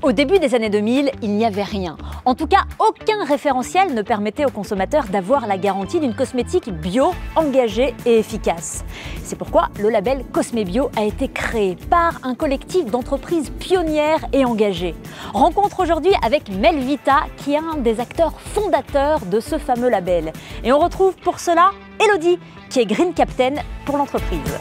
Au début des années 2000, il n'y avait rien. En tout cas, aucun référentiel ne permettait aux consommateurs d'avoir la garantie d'une cosmétique bio, engagée et efficace. C'est pourquoi le label Cosmebio a été créé par un collectif d'entreprises pionnières et engagées. Rencontre aujourd'hui avec Melvita, qui est un des acteurs fondateurs de ce fameux label. Et on retrouve pour cela Elodie, qui est Green Captain pour l'entreprise.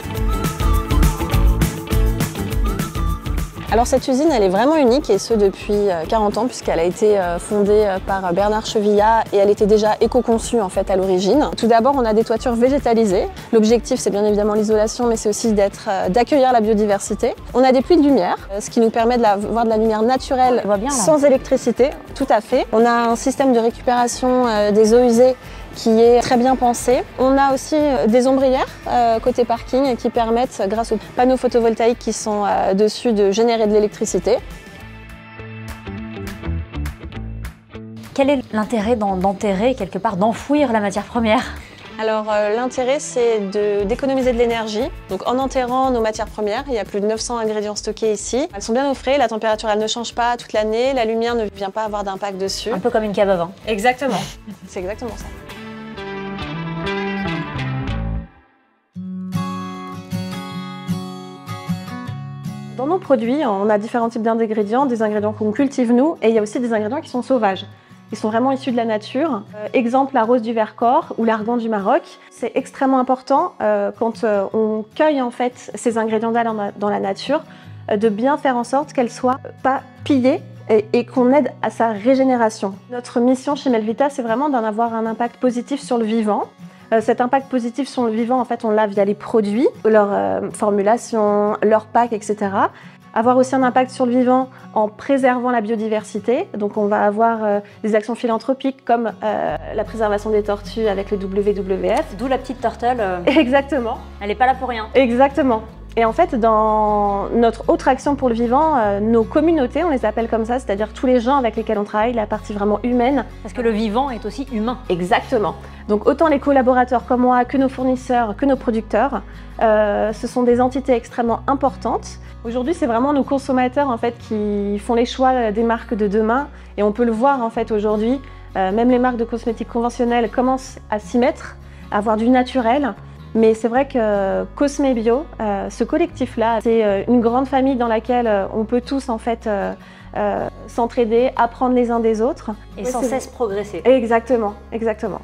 Alors cette usine, elle est vraiment unique et ce depuis 40 ans puisqu'elle a été fondée par Bernard Chevillat et elle était déjà éco-conçue en fait à l'origine. Tout d'abord, on a des toitures végétalisées. L'objectif, c'est bien évidemment l'isolation, mais c'est aussi d'accueillir la biodiversité. On a des puits de lumière, ce qui nous permet d'avoir de la lumière naturelle sans électricité, tout à fait. On a un système de récupération des eaux usées qui est très bien pensé. On a aussi des ombrières côté parking qui permettent, grâce aux panneaux photovoltaïques qui sont dessus, de générer de l'électricité. Quel est l'intérêt d'enterrer, quelque part, d'enfouir la matière première ? Alors l'intérêt, c'est d'économiser de l'énergie. Donc en enterrant nos matières premières, il y a plus de 900 ingrédients stockés ici. Elles sont bien au frais, la température elle ne change pas toute l'année, la lumière ne vient pas avoir d'impact dessus. Un peu comme une cave à vin. Exactement, c'est exactement ça. Dans nos produits, on a différents types d'ingrédients, des ingrédients qu'on cultive nous, et il y a aussi des ingrédients qui sont sauvages. Ils sont vraiment issus de la nature. Exemple, la rose du Vercors ou l'argan du Maroc. C'est extrêmement important quand on cueille en fait ces ingrédients-là dans la nature, de bien faire en sorte qu'elles ne soient pas pillées et qu'on aide à sa régénération. Notre mission chez Melvita, c'est vraiment d'en avoir un impact positif sur le vivant. Cet impact positif sur le vivant, en fait, on l'a via les produits, leur formulation, leur pack, etc. Avoir aussi un impact sur le vivant en préservant la biodiversité. Donc on va avoir des actions philanthropiques comme la préservation des tortues avec le WWF. D'où la petite turtle. Exactement. Elle n'est pas là pour rien. Exactement. Et en fait, dans notre autre action pour le vivant, nos communautés, on les appelle comme ça, c'est-à-dire tous les gens avec lesquels on travaille, la partie vraiment humaine. Parce que le vivant est aussi humain. Exactement. Donc autant les collaborateurs comme moi, que nos fournisseurs, que nos producteurs, ce sont des entités extrêmement importantes. Aujourd'hui, c'est vraiment nos consommateurs en fait qui font les choix des marques de demain, et on peut le voir en fait aujourd'hui. Même les marques de cosmétiques conventionnelles commencent à s'y mettre, à avoir du naturel. Mais c'est vrai que Cosmebio, ce collectif-là, c'est une grande famille dans laquelle on peut tous en fait s'entraider, apprendre les uns des autres. Et sans cesse progresser. Exactement, exactement.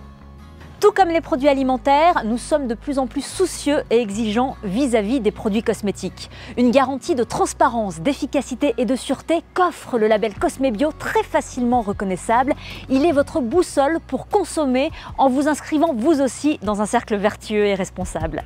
Tout comme les produits alimentaires, nous sommes de plus en plus soucieux et exigeants vis-à-vis des produits cosmétiques. Une garantie de transparence, d'efficacité et de sûreté qu'offre le label Cosmebio, très facilement reconnaissable. Il est votre boussole pour consommer en vous inscrivant vous aussi dans un cercle vertueux et responsable.